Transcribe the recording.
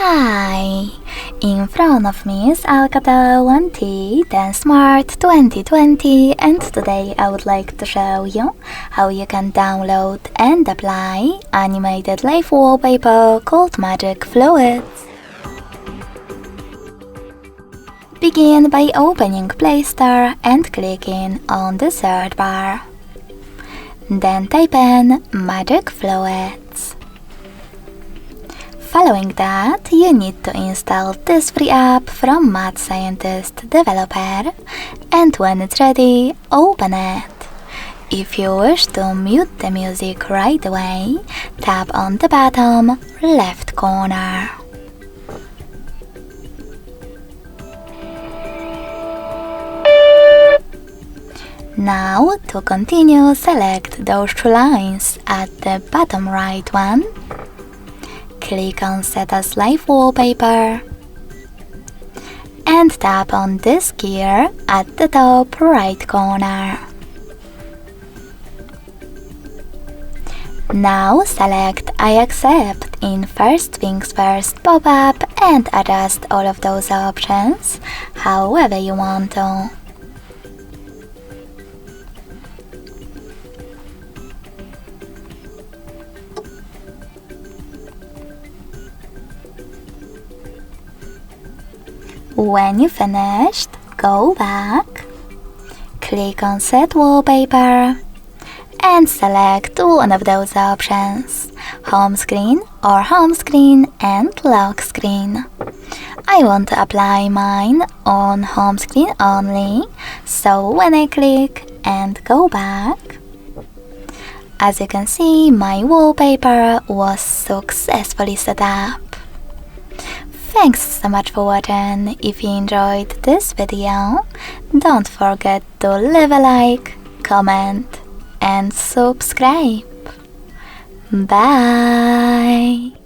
Hi! In front of me is ALCATEL 1T Dance Smart 2020, and today I would like to show you how you can download and apply animated live wallpaper called Magic Fluids. Begin by opening Play Store and clicking on the search bar. Then type in Magic Fluids. Following that, you need to install this free app from Mad Scientist developer, and when it's ready, open it. If you wish to mute the music right away, tap on the bottom left corner. Now, to continue, select those two lines at the bottom right one. Click on Set as Live Wallpaper and tap on this gear at the top right corner. Now select I accept in First Things First pop-up and adjust all of those options however you want to. When you finished, go back, click on Set Wallpaper and select one of those options, Home Screen or Home Screen and Lock Screen. I want to apply mine on Home Screen only, so when I click and go back, as you can see, my wallpaper was successfully set up. Thanks so much for watching. If you enjoyed this video, don't forget to leave a like, comment and subscribe. Bye!